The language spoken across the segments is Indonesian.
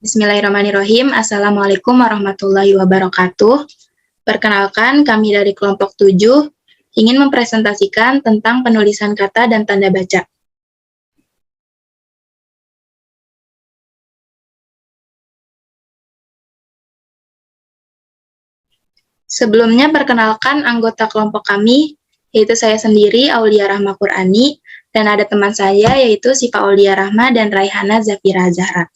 Bismillahirrahmanirrahim. Assalamualaikum warahmatullahi wabarakatuh. Perkenalkan, kami dari kelompok 7 ingin mempresentasikan tentang penulisan kata dan tanda baca. Sebelumnya, perkenalkan anggota kelompok kami, yaitu saya sendiri, Aulia Rahma Qur'ani, dan ada teman saya, yaitu Sifa Aulia Rahma dan Raihana Zafira Zahra.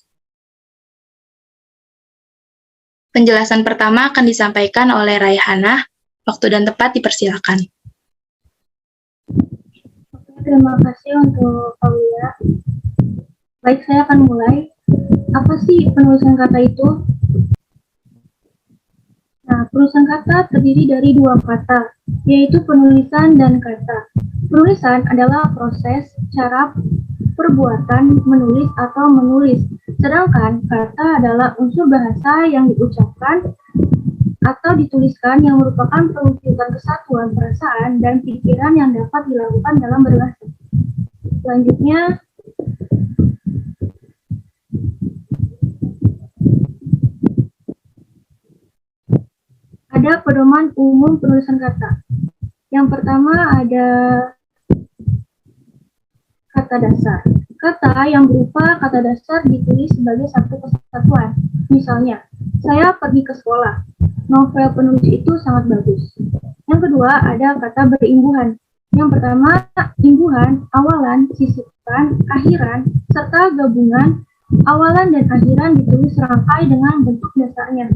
Penjelasan pertama akan disampaikan oleh Raihana. Waktu dan tempat dipersilakan. Terima kasih untuk Aulia. Baik, saya akan mulai. Apa sih penulisan kata itu? Nah, penulisan kata terdiri dari dua kata, yaitu penulisan dan kata. Penulisan adalah proses, cara, perbuatan menulis atau menulis. Sedangkan kata adalah unsur bahasa yang diucapkan atau dituliskan yang merupakan perwujudan kesatuan perasaan dan pikiran yang dapat dilakukan dalam berbahasa. Selanjutnya, ada pedoman umum penulisan kata. Yang pertama ada kata dasar. Kata yang berupa kata dasar ditulis sebagai satu kesatuan. Misalnya, saya pergi ke sekolah. Novel penulis itu sangat bagus. Yang kedua ada kata berimbuhan. Yang pertama, imbuhan, awalan, sisipan, akhiran, serta gabungan awalan dan akhiran ditulis serangkai dengan bentuk dasarnya.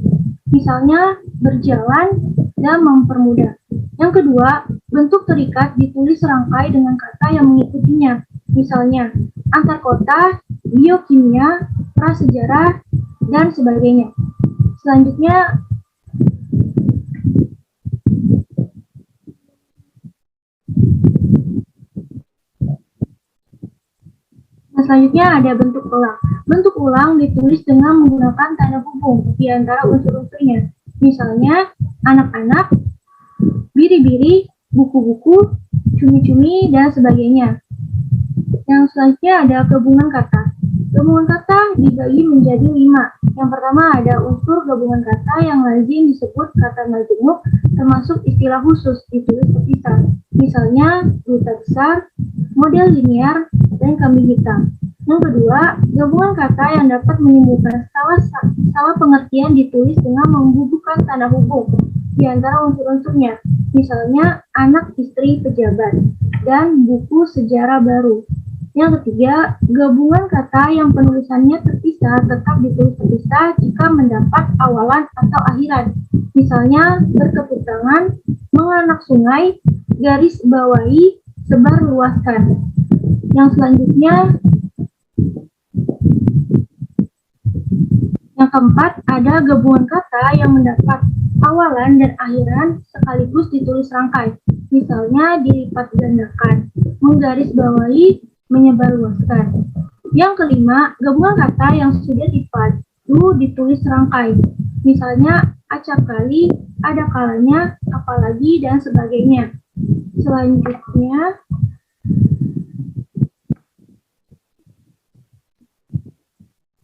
Misalnya, berjalan dan mempermudah. Yang kedua, bentuk terikat ditulis serangkai dengan kata yang mengikutinya. Misalnya, antar kota, biokimia, prasejarah, dan sebagainya. Selanjutnya, ada bentuk ulang. Bentuk ulang ditulis dengan menggunakan tanda hubung di antara unsur-unsurnya. Misalnya, anak-anak, biri-biri, buku-buku, cumi-cumi, dan sebagainya. Yang selanjutnya ada gabungan kata. Gabungan kata dibagi menjadi 5. Yang pertama ada unsur gabungan kata yang lazim disebut kata majmuk, termasuk istilah khusus ditulis terpisah. Misalnya, duta besar, model linear, dan kambing hitam. Yang kedua, gabungan kata yang dapat menimbulkan salah pengertian ditulis dengan membubuhkan tanda hubung di antara unsur-unsurnya. Misalnya, anak istri pejabat, dan buku sejarah baru. Yang ketiga, gabungan kata yang penulisannya terpisah tetap ditulis terpisah jika mendapat awalan atau akhiran. Misalnya, bertepuk tangan, menganak sungai, garis bawahi, sebar luaskan. Yang selanjutnya, yang keempat, ada gabungan kata yang mendapat awalan dan akhiran sekaligus ditulis rangkai. Misalnya, dilipat gandakan, menggaris bawahi, menyebarluaskan. Yang kelima, gabungan kata yang sudah dipadu ditulis rangkai. Misalnya, acap kali, ada kalanya, apalagi, dan sebagainya. Selanjutnya,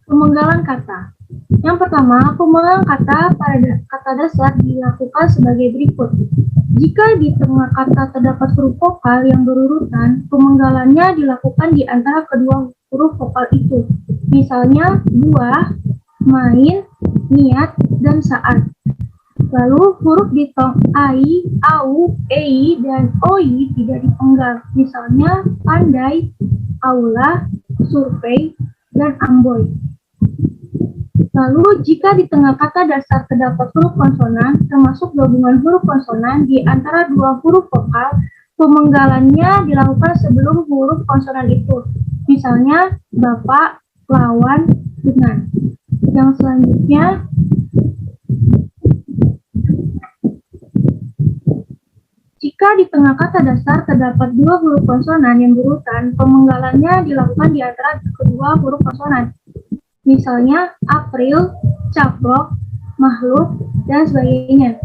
pemenggalan kata. Yang pertama, pemenggalan kata pada kata dasar dilakukan sebagai berikut. Jika di tengah kata terdapat huruf vokal yang berurutan, pemenggalannya dilakukan di antara kedua huruf vokal itu. Misalnya, buah, main, niat, dan saat. Lalu, huruf di tong ai, au, ei, dan oi tidak dipenggal. Misalnya, pandai, aula, survei, dan amboy. Lalu, jika di tengah kata dasar terdapat huruf konsonan, termasuk gabungan huruf konsonan di antara dua huruf vokal, pemenggalannya dilakukan sebelum huruf konsonan itu. Misalnya, bapak, lawan, dengan. Yang selanjutnya, jika di tengah kata dasar terdapat dua huruf konsonan yang berurutan, pemenggalannya dilakukan di antara kedua huruf konsonan. Misalnya, April, caplok, makhluk, dan sebagainya.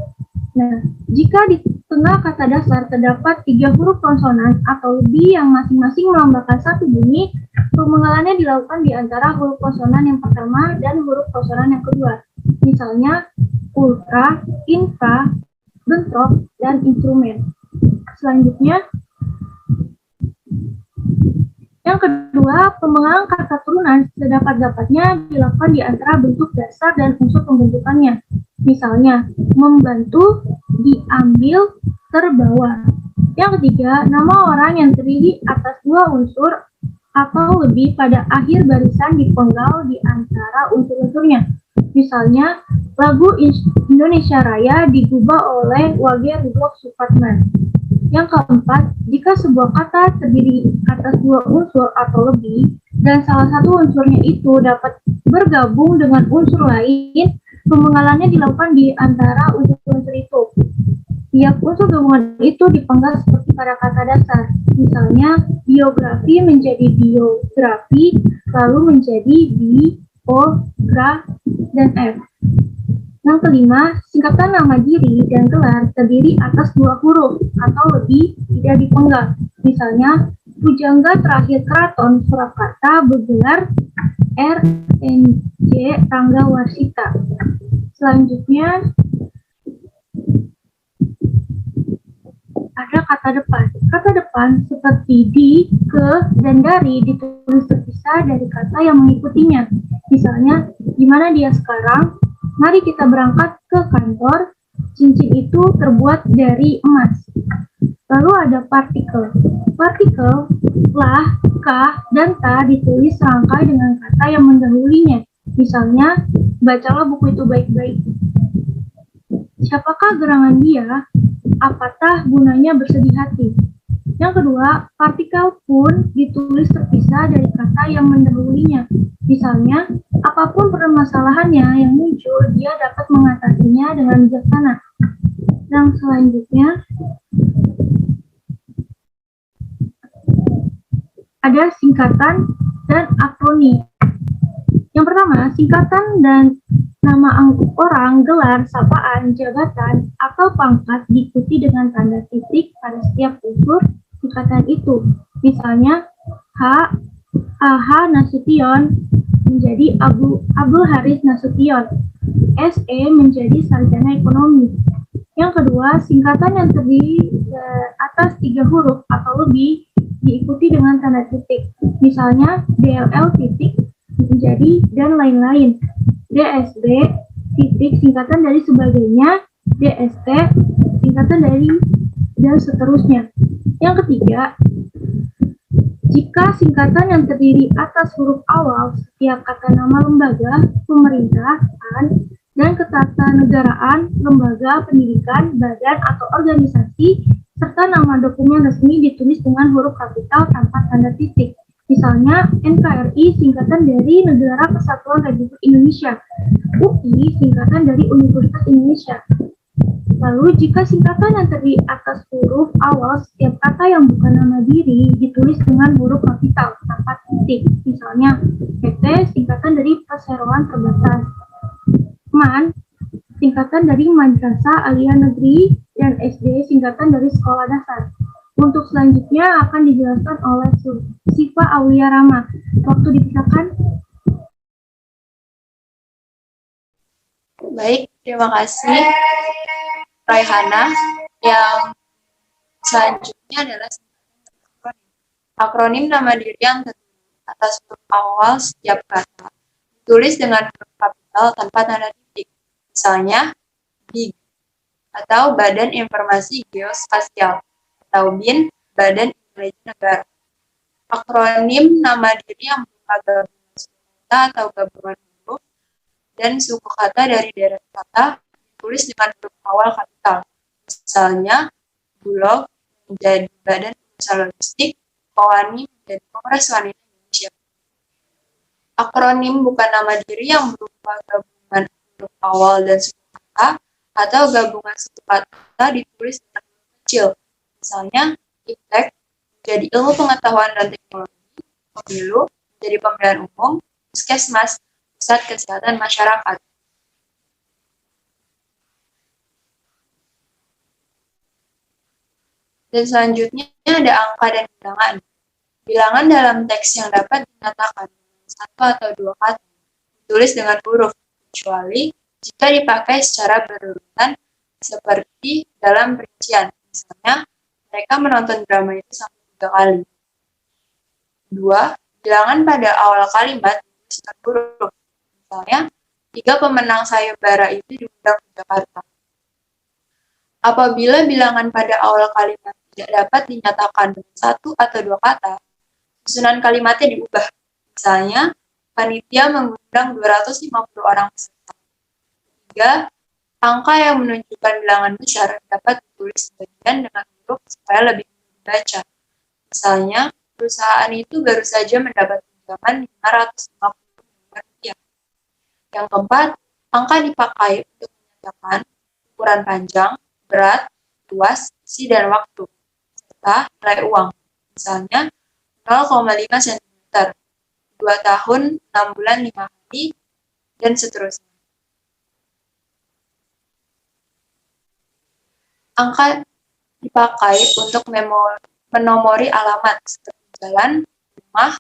Nah, jika di tengah kata dasar terdapat 3 huruf konsonan atau lebih yang masing-masing melambangkan satu bunyi, Pemengalannya dilakukan di antara huruf konsonan yang pertama dan huruf konsonan yang kedua. Misalnya ultra, infra, bentrok, dan instrumen. Selanjutnya, yang kedua, pemengalan kata turunan sedapat-dapatnya dilakukan di antara bentuk dasar dan unsur pembentukannya. Misalnya, membantu, diambil, terbawa. Yang ketiga, nama orang yang terdiri atas dua unsur atau lebih pada akhir barisan dipenggal di antara unsur-unsurnya. Misalnya, lagu Indonesia Raya digubah oleh Wage Rudolf Supratman. Yang keempat, jika sebuah kata terdiri atas dua unsur atau lebih, dan salah satu unsurnya itu dapat bergabung dengan unsur lain, pemengalannya dilakukan di antara unsur-unsur itu. Tiap unsur gabungan itu dipenggal seperti pada kata dasar. Misalnya, biografi menjadi biografi, lalu menjadi bi, o, gra, dan f. Yang kelima, singkatan nama diri dan gelar terdiri atas dua huruf atau lebih tidak dipenggal. Misalnya, pujangga terakhir keraton Surakarta bergelar R.N.J. Rangga Warsita. Selanjutnya, ada kata depan. Kata depan seperti di, ke, dan dari ditulis terpisah dari kata yang mengikutinya. Misalnya, di mana dia sekarang? Mari kita berangkat ke kantor. Cincin itu terbuat dari emas. Lalu ada partikel. Partikel, lah, kah, dan ta ditulis serangkai dengan kata yang mendahulunya. Misalnya, bacalah buku itu baik-baik. Siapakah gerangan dia? Apatah gunanya bersedih hati? Yang kedua, partikel pun ditulis terpisah dari kata yang mendahulunya. Misalnya, apapun permasalahannya yang muncul, dia dapat mengatasinya dengan bijaksana. Yang selanjutnya, ada singkatan dan akronim. Yang pertama, singkatan dan nama orang, gelar, sapaan, jabatan, atau pangkat diikuti dengan tanda titik pada setiap unsur singkatan itu. Misalnya, H. A.H. Nasution menjadi Abdul Haris Nasution. SE menjadi sarjana ekonomi. Yang kedua, singkatan yang terdiri atas 3 huruf atau lebih diikuti dengan tanda titik. Misalnya, DLL titik menjadi dan lain-lain. DSB titik singkatan dari sebagainya, DST singkatan dari dan seterusnya. Yang ketiga, jika singkatan yang terdiri atas huruf awal setiap kata nama lembaga, pemerintahan, dan ketatanegaraan, lembaga, pendidikan, badan, atau organisasi, serta nama dokumen resmi ditulis dengan huruf kapital tanpa tanda titik. Misalnya, NKRI singkatan dari Negara Kesatuan Republik Indonesia, UI singkatan dari Universitas Indonesia. Lalu, jika singkatan yang terdiri atas huruf awal setiap kata yang bukan nama diri ditulis dengan huruf kapital tanpa titik. Misalnya, PT singkatan dari Perseroan Terbatas. MAN singkatan dari Madrasah Aliyah Negeri, dan SD singkatan dari Sekolah Dasar. Untuk selanjutnya akan dijelaskan oleh Siva Aulia Rama. Waktu dipisahkan. Baik, terima kasih Raihana. Yang selanjutnya adalah akronim. Akronim nama diri yang terdiri atas huruf awal setiap kata. Tulis dengan huruf kapital tanpa tanda titik. Misalnya, BIG atau Badan Informasi Geospasial, atau BIN, Badan Intelijen Negara. Akronim nama diri yang berupa gabungan suku kata atau gabungan huruf dan suku kata dari deret kata ditulis dengan huruf awal kapital. Misalnya, Bulog menjadi Badan Usaha Logistik, Kowani menjadi Kongres Wanita Indonesia. Akronim bukan nama diri yang berupa gabungan huruf awal dan suku kata atau gabungan suku kata ditulis dengan huruf kecil. Misalnya, IPTEK menjadi Ilmu Pengetahuan dan Teknologi, Pemilu menjadi Pemilihan Umum, Puskesmas, Pusat Kesehatan Masyarakat. Dan selanjutnya ada angka dan bilangan. Bilangan dalam teks yang dapat dinyatakan dengan satu atau dua kata ditulis dengan huruf, kecuali jika dipakai secara berurutan seperti dalam perincian. Misalnya, mereka menonton drama itu sampai 3 kali. 2. Bilangan pada awal kalimat ditulis dengan huruf. Misalnya, 3 pemenang sayembara itu diundang ke Jakarta. Apabila bilangan pada awal kalimat tidak dapat dinyatakan dengan satu atau dua kata, susunan kalimatnya diubah. Misalnya, panitia mengundang 250 orang peserta. 3. Angka yang menunjukkan bilangan besar dapat ditulis sebagian dengan huruf supaya lebih mudah dibaca. Misalnya, perusahaan itu baru saja mendapat pinjaman 550 miliar rupiah. Yang keempat, angka dipakai untuk menyatakan ukuran panjang, berat, luas, isi, dan waktu, serta nilai uang. Misalnya, 0,5 cm, 2 tahun, 6 bulan, 5 hari, dan seterusnya. Angka dipakai untuk menomori alamat seperti jalan, rumah,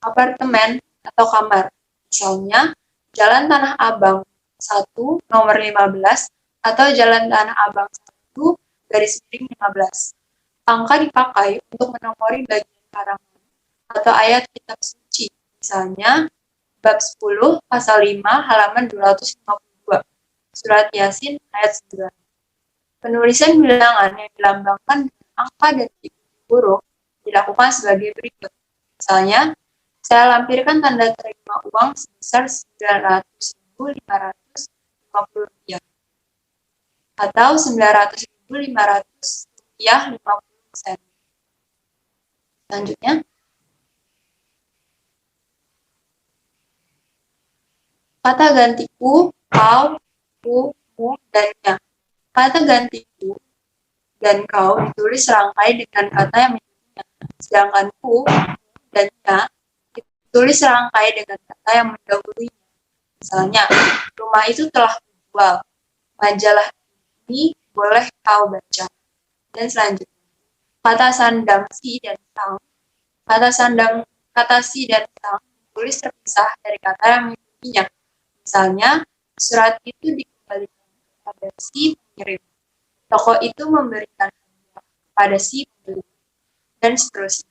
apartemen, atau kamar. Misalnya, Jalan Tanah Abang 1 nomor 15 atau Jalan Tanah Abang 1 _15. Angka dipakai untuk menomori bagian karangan atau ayat kitab suci. Misalnya, bab 10 pasal 5 halaman 252. Surat Yasin ayat 9. Penulisan bilangan yang dilambangkan dengan angka dan titik huruf dilakukan sebagai berikut. Misalnya, saya lampirkan tanda terima uang sebesar Rp900.550 atau Rp900.500 50%. Selanjutnya, kata ganti ku, kau, ku, mu, dan nya. Kata ganti ku dan kau ditulis serangkai dengan kata yang mengikutinya, sedangkan ku dan nya ditulis serangkai dengan kata yang mendahuluinya. Misalnya, rumah itu telah dijual, majalah ini boleh kau baca, dan selanjutnya. Kata sandang si dan sang, kata si dan sang ditulis terpisah dari kata yang mengikutinya. Misalnya, surat itu dikembalikan kepada si pengirim, toko itu memberikan hadiah kepada si pembeli, dan seterusnya.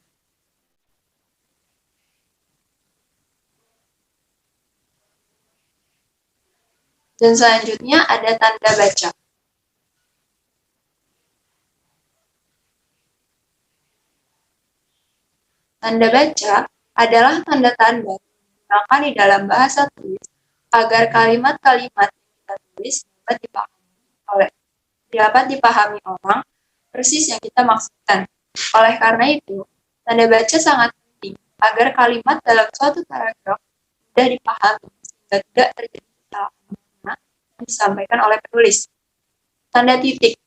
Dan selanjutnya ada tanda baca. Tanda baca adalah tanda-tanda yang digunakan di dalam bahasa tulis agar kalimat-kalimat yang kita tulis dapat dipahami orang persis yang kita maksudkan. Oleh karena itu, tanda baca sangat penting agar kalimat dalam suatu paragraf mudah dipahami sehingga tidak terjadi kesalahan makna yang disampaikan oleh penulis. Tanda titik.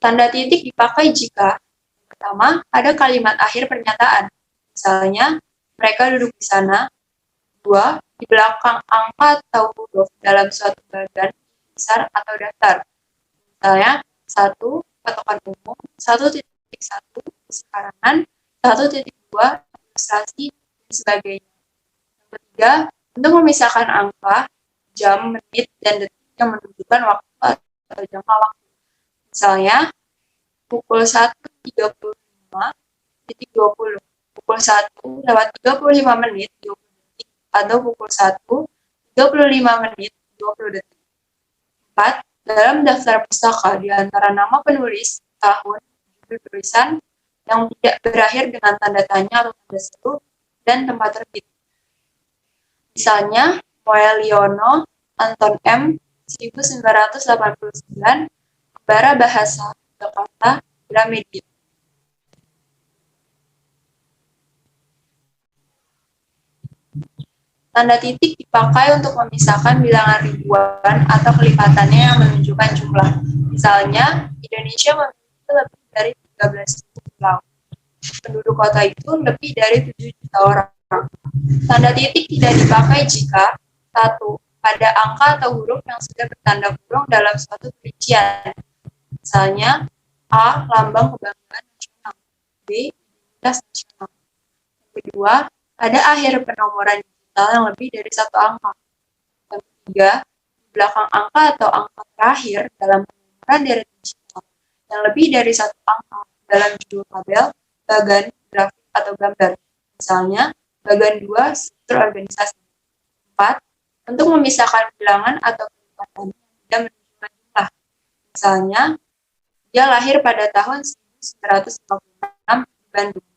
Tanda titik dipakai jika pertama ada kalimat akhir pernyataan. Misalnya, mereka duduk di sana. 2. Di belakang angka atau huruf dalam suatu bagan besar atau daftar. Misalnya, 1. Patokan umum, 1.1 isi karangan, 1.2 ilustrasi, dan sebagainya. Yang ketiga, untuk memisahkan angka, jam, menit, dan detik yang menunjukkan waktu atau jangka waktu. Misalnya, pukul 1.35.20, pukul 1 lewat 35 menit 20 detik, atau pukul 1 35 menit 20 detik. 4. Dalam daftar pustaka di antara nama penulis, tahun, judul tulisan yang tidak berakhir dengan tanda tanya atau tanda seru, dan tempat terbit. Misalnya, Moeliono Anton M. 1989, Bara Bahasa, Jakarta, Gramedia. Tanda titik dipakai untuk memisahkan bilangan ribuan atau kelipatannya yang menunjukkan jumlah. Misalnya, Indonesia memiliki lebih dari 13.000 pulau. Penduduk kota itu lebih dari 7 juta orang. Tanda titik tidak dipakai jika 1. Pada angka atau huruf yang sudah bertanda kurung dalam suatu perincian. Misalnya, A. Lambang Kebanggaan Nasional, B. Identitas Nasional. Kedua, ada akhir penomoran digital yang lebih dari satu angka. Yang ketiga, di belakang angka atau angka terakhir dalam penomoran deret digital yang lebih dari satu angka dalam judul tabel, bagan, grafik, atau gambar. Misalnya, bagan 2 struktur organisasi. 4. Untuk memisahkan bilangan atau kelipatan tidak menunjukkan jumlah. Misalnya, dia lahir pada tahun 1956 di Bandung.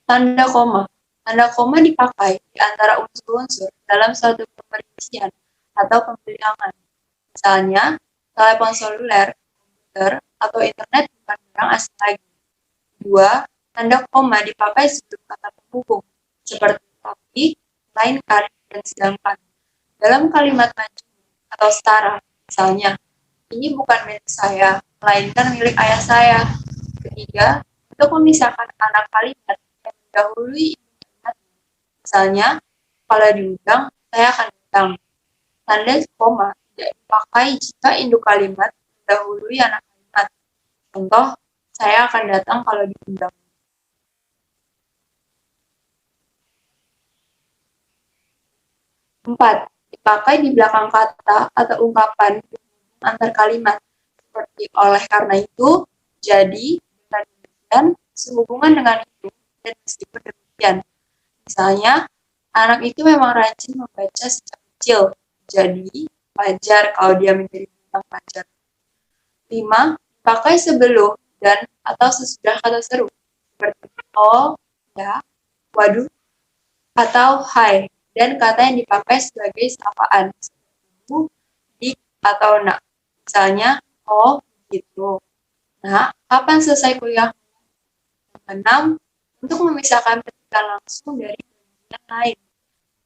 Tanda koma. Tanda koma dipakai di antara unsur-unsur dalam suatu pemerincian atau pembilangan. Misalnya, telepon seluler, komputer, atau internet bukan barang asing lagi. 2. Tanda koma dipakai sebelum kata penghubung, seperti tapi, melainkan, dan sedangkan. Dalam kalimat majemuk atau setara, misalnya, ini bukan milik saya, melainkan milik ayah saya. Ketiga, untuk memisahkan anak kalimat yang mendahului kalimat, misalnya, kalau diundang, saya akan datang. Tanda koma tidak dipakai jika induk kalimat mendahului anak kalimat. Contoh, saya akan datang kalau diundang. 4. Dipakai di belakang kata atau ungkapan antar kalimat, seperti oleh karena itu, jadi, dengan demikian, sehubungan dengan itu, dan meskipun demikian. Misalnya, anak itu memang rajin membaca sejak kecil, jadi wajar kalau dia menjadi bintang pelajar. 5. Dipakai sebelum dan atau sesudah kata seru, seperti oh, ya, waduh, atau hai, dan kata yang dipakai sebagai sapaan, seperti bu, dik, atau nak. Misalnya, oh, gitu. Nah, kapan selesai kuliah? Yang 6. Untuk memisahkan petikan langsung dari bagian lain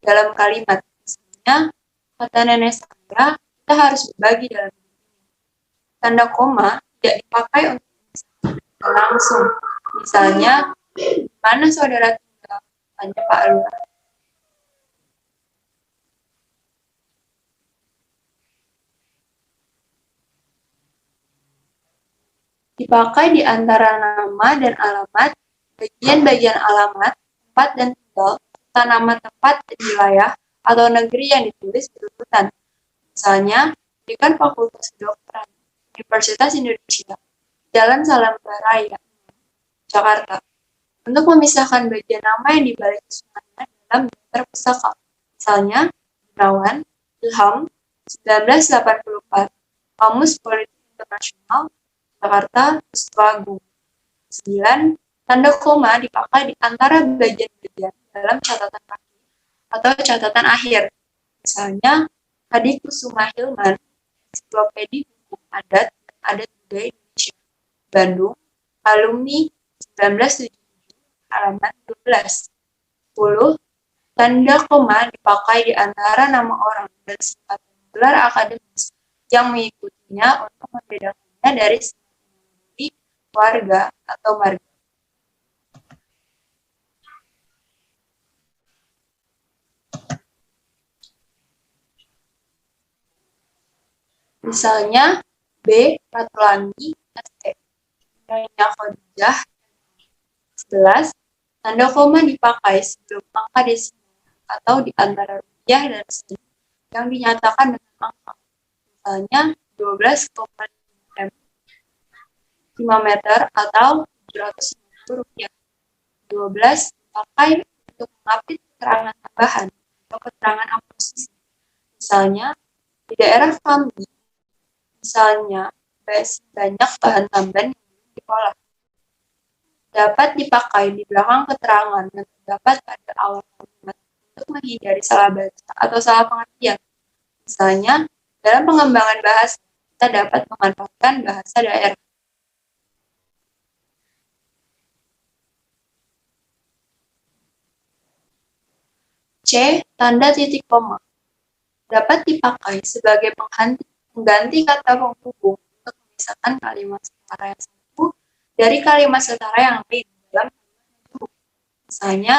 dalam kalimat. Misalnya, kata nenek saya, kita harus berbagi dalam hidup ini. Tanda koma tidak dipakai untuk memisahkan petikan langsung. Misalnya, mana saudara tinggal? Tanya Pak Lurah. Dipakai di antara nama dan alamat, bagian-bagian alamat, tempat dan tinggal, serta nama tempat dan wilayah atau negeri yang ditulis berurutan. Misalnya, Dekan Fakultas Kedokteran, Universitas Indonesia, Jalan Salam Raya, Jakarta. Untuk memisahkan bagian nama yang dibalik susunannya dalam daftar pustaka. Misalnya, Gunawan, Ilham, 1984, Kamus Politik Internasional, Jakarta, Puspagung. 9. Tanda koma dipakai di antara bagian-bagian dalam catatan kaki atau catatan akhir. Misalnya, Hadi Kusuma Hilman, Ensiklopedi Hukum Adat dan Adat Budaya Indonesia, Bandung, alumni 1977, halaman 12. 10. Tanda koma dipakai di antara nama orang dan singkatan gelar akademis yang mengikutinya untuk membedakannya dari warga atau marga. Misalnya, B. Ratulani, ST. Nyonya Khadijah. 11. Tanda koma dipakai sebelum angka desimal atau di antara rupiah dan sen yang dinyatakan dengan angka. Misalnya, 12,5 M. 5 meter atau 750 rupiah. 12 dipakai untuk mengapit keterangan tambahan atau keterangan aposisi. Misalnya, di daerah kami, misalnya, banyak bahan tambahan yang belum diolah. Dapat dipakai di belakang keterangan yang terdapat pada awal kalimat untuk menghindari salah baca atau salah pengertian. Misalnya, dalam pengembangan bahasa, kita dapat memanfaatkan bahasa daerah. C. Tanda titik koma dapat dipakai sebagai pengganti kata penghubung untuk memisahkan kalimat setara yang satu dari kalimat setara yang lain dalam kalimat penghubung. Misalnya,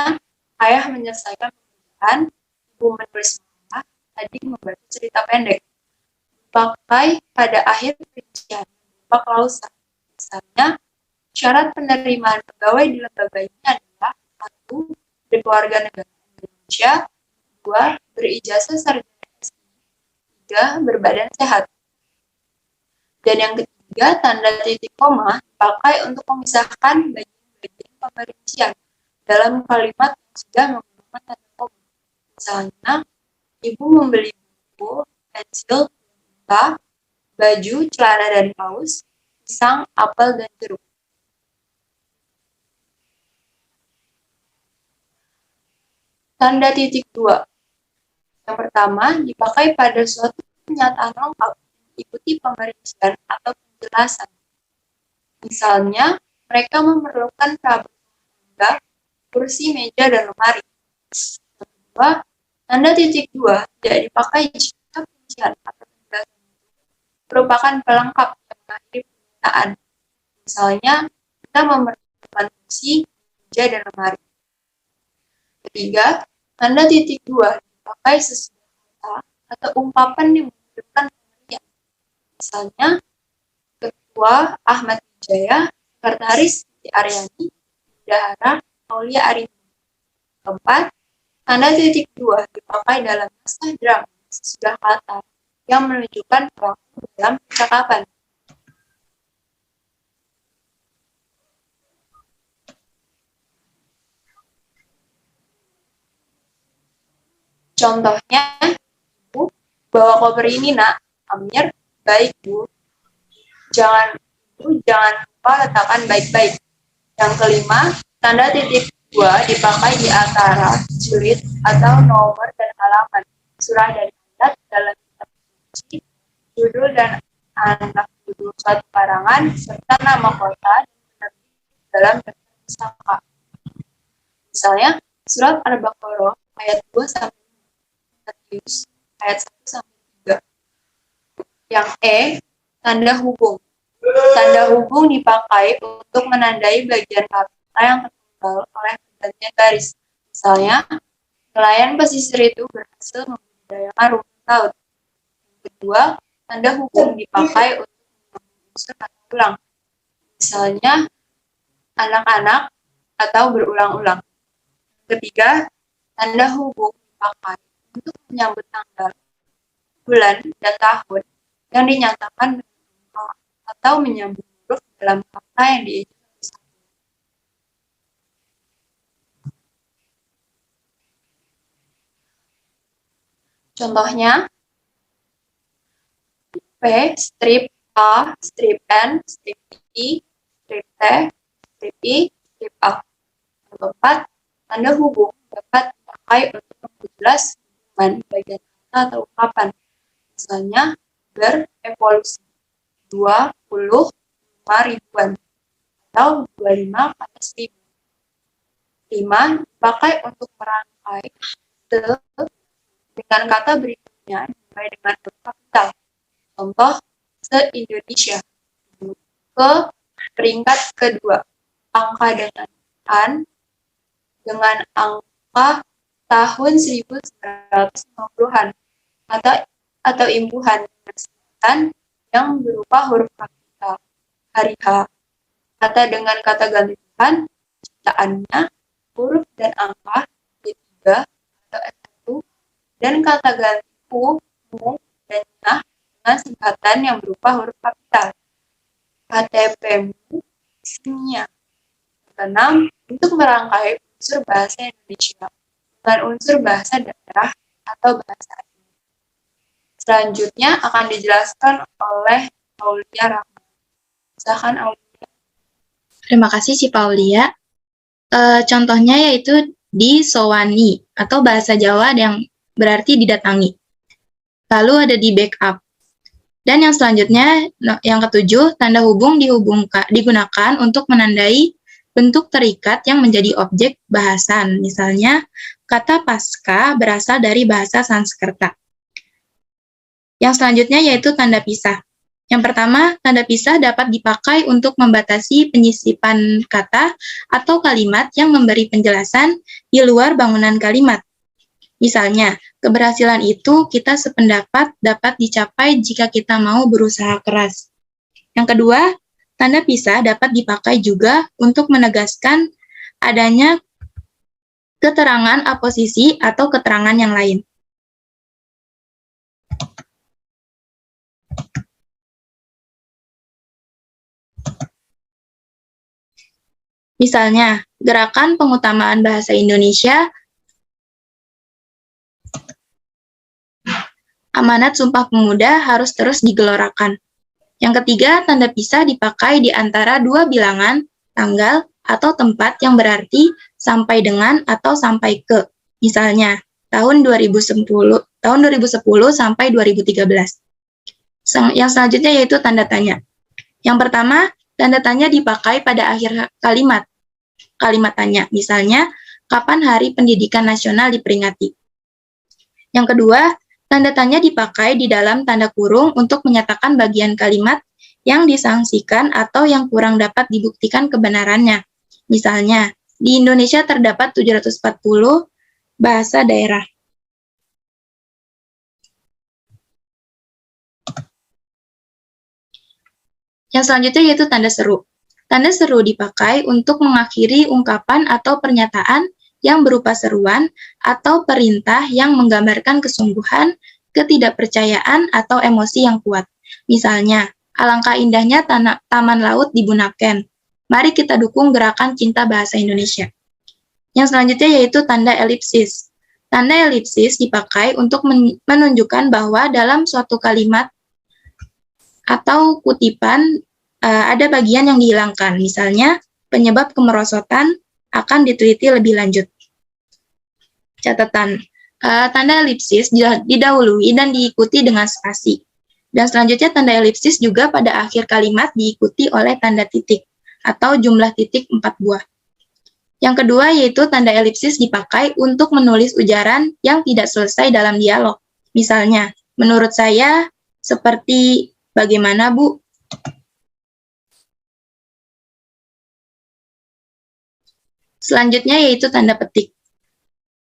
ayah menyelesaikan pekerjaan, ibu menulis makalah, adik membaca cerita pendek. Dipakai pada akhir perincian berupa klausa. Misalnya, syarat penerimaan pegawai di lembaga ini adalah 1. Berkeluarga negara Indonesia, 2. Berijazah sarjana SI, 3. Berbadan sehat. Dan yang ketiga, tanda titik koma dipakai untuk memisahkan bagian-bagian pemerincian dalam kalimat yang sudah menggunakan tanda koma. Misalnya, ibu membeli buku, pensil, pulsa, baju, celana dan kaos, pisang, apel, dan jeruk. Tanda titik 2. Yang pertama, dipakai pada suatu pernyataan lengkap ikuti pemerincian atau penjelasan. Misalnya, mereka memerlukan perabot tangga, kursi, meja, dan lemari. Yang kedua, tanda titik 2 tidak dipakai jika perincian atau penjelasan merupakan pelengkap yang mengakhiri pernyataan. Misalnya, kita memerlukan kursi, meja, dan lemari. Ketiga, tanda titik 2 dipakai sesudah kata atau ungkapan yang menunjukkan pemberian. Misalnya, Ketua Ahmad Wijaya, Sekretaris Siti Aryani, Bendahara Aulia Arimbi. Keempat, tanda titik 2 dipakai dalam naskah drama sesudah kata yang menunjukkan pelaku dalam percakapan. Contohnya, Ibu, bawa koper ini nak. Amir, baik Bu. Jangan lupa letakkan baik-baik. Yang kelima, tanda titik 2 dipakai di antara jilid atau nomor dan halaman surah dari ayat dalam kitab suci, judul dan anak judul suatu karangan, serta nama kota dan penerbit dalam daftar pustaka. Misalnya, surat Al-Baqarah ayat 2 sampai 5, ayat 1 sampai 3. Yang E, tanda hubung. Tanda hubung dipakai untuk menandai bagian kata yang tertinggal oleh pergantian baris. Misalnya, nelayan pesisir itu berhasil membudidayakan rumput laut. Yang kedua, tanda hubung dipakai untuk menyambung unsur kata ulang. Misalnya, anak-anak atau berulang-ulang. Yang ketiga, tanda hubung dipakai untuk menyambut tanggal, bulan, dan tahun yang dinyatakan dengan angka atau menyambung huruf dalam kata yang diejak bersatu. Contohnya, P, strip A, strip N, strip I, strip T, strip I, strip A. Yang keempat, tanda hubung dapat dipakai untuk memperjelas hubungan bagian kata atau ungkapan. Misalnya, berevolusi 25 ribuan atau 25 kata 1000. 5. Dipakai untuk merangkai dengan kata berikutnya dimulai dengan huruf kapital. Contoh, se-Indonesia. Ke peringkat kedua. Angka dengan angka tahun 1950-an atau imbuhan dengan yang berupa huruf kapital. Hari H. Kata dengan kata ganti Tuhan, ciptaannya, huruf dan angka D3 atau S1, dan kata ganti U, mu, dan nah dengan singkatan yang berupa huruf kapital. KTP-mu, isinya. Keenam, untuk merangkai unsur bahasa Indonesia dengan unsur bahasa daerah atau bahasa asing. Selanjutnya akan dijelaskan oleh Aulia Rahma. Silakan Aulia. Terima kasih Ci Paulia. Contohnya yaitu disowani atau bahasa Jawa yang berarti didatangi. Lalu ada di backup. Dan yang selanjutnya, yang ketujuh, tanda hubung digunakan untuk menandai bentuk terikat yang menjadi objek bahasan. Misalnya, kata pasca berasal dari bahasa Sanskerta. Yang selanjutnya yaitu tanda pisah. Yang pertama, tanda pisah dapat dipakai untuk membatasi penyisipan kata atau kalimat yang memberi penjelasan di luar bangunan kalimat. Misalnya, keberhasilan itu kita sependapat dapat dicapai jika kita mau berusaha keras. Yang kedua, tanda pisah dapat dipakai juga untuk menegaskan adanya keterangan aposisi atau keterangan yang lain. Misalnya, gerakan pengutamaan bahasa Indonesia, amanat Sumpah Pemuda harus terus digelorakan. Yang ketiga, tanda pisah dipakai di antara dua bilangan, tanggal, atau tempat yang berarti sampai dengan atau sampai ke. Misalnya, tahun 2010 sampai 2013. Yang selanjutnya yaitu tanda tanya. Yang pertama, tanda tanya dipakai pada akhir kalimat tanya. Misalnya, kapan Hari Pendidikan Nasional diperingati? Yang kedua, tanda tanya dipakai di dalam tanda kurung untuk menyatakan bagian kalimat yang disangsikan atau yang kurang dapat dibuktikan kebenarannya. Misalnya, di Indonesia terdapat 740 bahasa daerah. Yang selanjutnya yaitu tanda seru. Tanda seru dipakai untuk mengakhiri ungkapan atau pernyataan yang berupa seruan atau perintah yang menggambarkan kesungguhan, ketidakpercayaan, atau emosi yang kuat. Misalnya, alangkah indahnya taman laut di Bunaken. Mari kita dukung gerakan cinta bahasa Indonesia. Yang selanjutnya yaitu tanda elipsis. Tanda elipsis dipakai untuk menunjukkan bahwa dalam suatu kalimat atau kutipan ada bagian yang dihilangkan. Misalnya, penyebab kemerosotan akan diteliti lebih lanjut. Catatan, tanda elipsis didahului dan diikuti dengan spasi. Dan selanjutnya tanda elipsis juga pada akhir kalimat diikuti oleh tanda titik atau jumlah titik 4 buah. Yang kedua yaitu tanda elipsis dipakai untuk menulis ujaran yang tidak selesai dalam dialog. Misalnya, menurut saya seperti bagaimana, Bu? Selanjutnya yaitu tanda petik.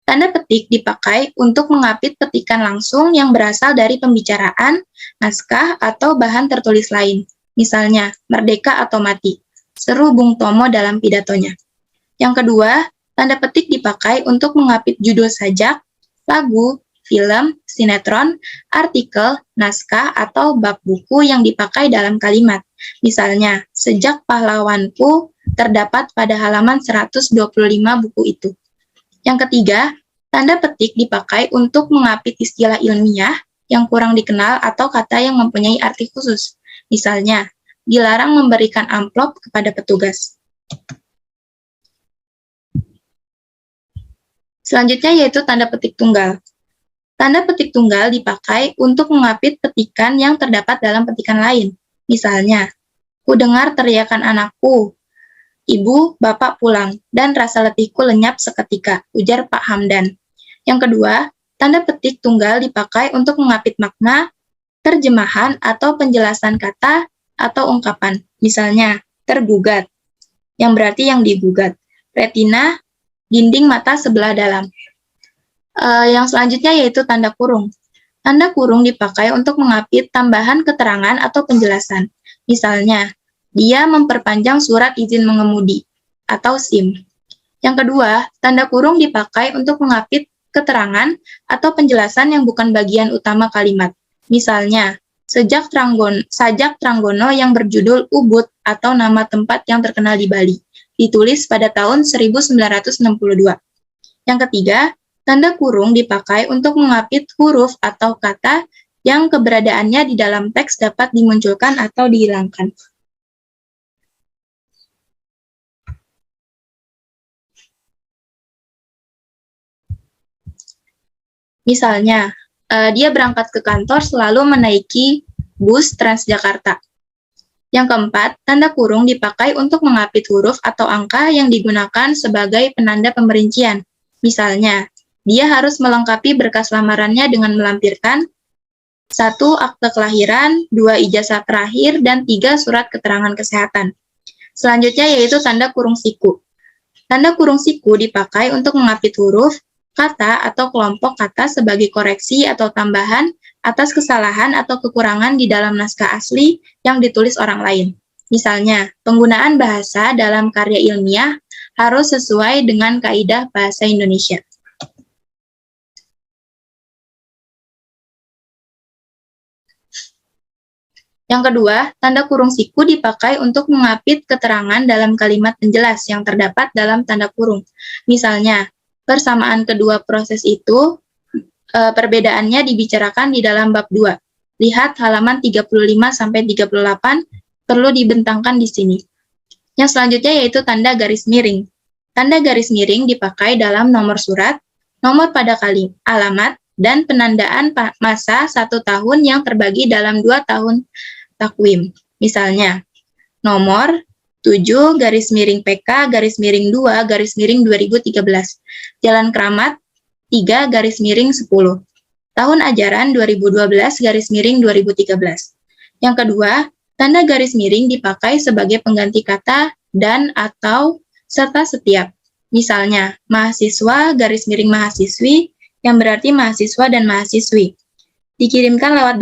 Tanda petik dipakai untuk mengapit petikan langsung yang berasal dari pembicaraan, naskah, atau bahan tertulis lain. Misalnya, merdeka atau mati. Seru Bung Tomo dalam pidatonya. Yang kedua, tanda petik dipakai untuk mengapit judul sajak, lagu, film, sinetron, artikel, naskah, atau bab buku yang dipakai dalam kalimat. Misalnya, sejak pahlawanku terdapat pada halaman 125 buku itu. Yang ketiga, tanda petik dipakai untuk mengapit istilah ilmiah yang kurang dikenal atau kata yang mempunyai arti khusus. Misalnya, dilarang memberikan amplop kepada petugas. Selanjutnya yaitu tanda petik tunggal. Tanda petik tunggal dipakai untuk mengapit petikan yang terdapat dalam petikan lain. Misalnya, ku dengar teriakan anakku, ibu, bapak pulang, dan rasa letihku lenyap seketika, ujar Pak Hamdan. Yang kedua, tanda petik tunggal dipakai untuk mengapit makna, terjemahan, atau penjelasan kata atau ungkapan. Misalnya, tergugat, yang berarti yang digugat. Retina, dinding mata sebelah dalam. Yang selanjutnya yaitu tanda kurung. Tanda kurung dipakai untuk mengapit tambahan keterangan atau penjelasan. Misalnya, dia memperpanjang surat izin mengemudi atau SIM. Yang kedua, tanda kurung dipakai untuk mengapit keterangan atau penjelasan yang bukan bagian utama kalimat. Misalnya, sajak Tranggono yang berjudul Ubud atau nama tempat yang terkenal di Bali, ditulis pada tahun 1962. Yang ketiga, tanda kurung dipakai untuk mengapit huruf atau kata yang keberadaannya di dalam teks dapat dimunculkan atau dihilangkan. Misalnya, dia berangkat ke kantor selalu menaiki bus Transjakarta. Yang keempat, tanda kurung dipakai untuk mengapit huruf atau angka yang digunakan sebagai penanda pemerincian. Misalnya, dia harus melengkapi berkas lamarannya dengan melampirkan 1 akte kelahiran, 2 ijazah terakhir, dan 3 surat keterangan kesehatan. Selanjutnya yaitu tanda kurung siku. Tanda kurung siku dipakai untuk mengapit huruf, kata, atau kelompok kata sebagai koreksi atau tambahan atas kesalahan atau kekurangan di dalam naskah asli yang ditulis orang lain. Misalnya, penggunaan bahasa dalam karya ilmiah harus sesuai dengan kaidah bahasa Indonesia. Yang kedua, tanda kurung siku dipakai untuk mengapit keterangan dalam kalimat penjelas yang terdapat dalam tanda kurung. Misalnya, persamaan kedua proses itu, perbedaannya dibicarakan di dalam bab 2. Lihat halaman 35-38, perlu dibentangkan di sini. Yang selanjutnya yaitu tanda garis miring. Tanda garis miring dipakai dalam nomor surat, nomor pada alamat, dan penandaan masa 1 tahun yang terbagi dalam 2 tahun takwim. Misalnya, nomor 7 garis miring PK garis miring 2 garis miring 2013. Jalan Keramat 3 garis miring 10. Tahun ajaran 2012 garis miring 2013. Yang kedua, tanda garis miring dipakai sebagai pengganti kata dan atau serta setiap. Misalnya, mahasiswa garis miring mahasiswi yang berarti mahasiswa dan mahasiswi. Dikirimkan lewat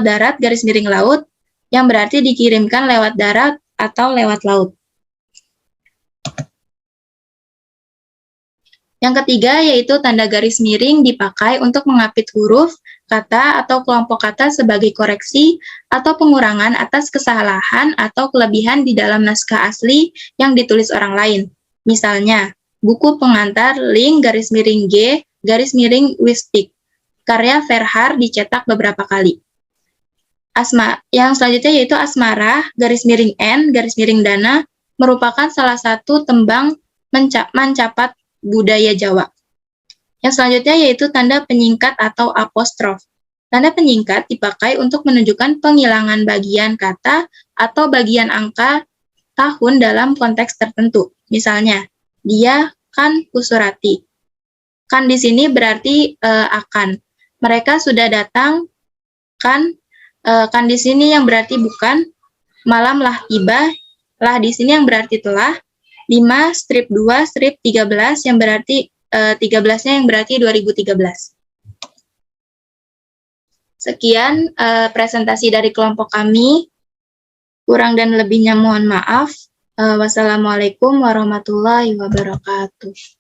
darat garis miring laut yang berarti dikirimkan lewat darat atau lewat laut. Yang ketiga yaitu tanda garis miring dipakai untuk mengapit huruf, kata, atau kelompok kata sebagai koreksi atau pengurangan atas kesalahan atau kelebihan di dalam naskah asli yang ditulis orang lain. Misalnya, buku pengantar link garis miring G garis miring Wistik. Karya Verhaar dicetak beberapa kali. Yang selanjutnya yaitu asmara garis miring N garis miring Dana merupakan salah satu tembang mencapat budaya Jawa. Yang selanjutnya yaitu tanda penyingkat atau apostrof. Tanda penyingkat dipakai untuk menunjukkan penghilangan bagian kata atau bagian angka tahun dalam konteks tertentu. Misalnya, dia kan Kusurati. Kan di sini berarti akan. Mereka sudah datang, kan di sini yang berarti bukan, malam lah tiba, lah di sini yang berarti telah, 5 strip 2 strip 13 yang berarti 13-nya yang berarti 2013. Sekian presentasi dari kelompok kami. Kurang dan lebihnya mohon maaf. Wassalamualaikum warahmatullahi wabarakatuh.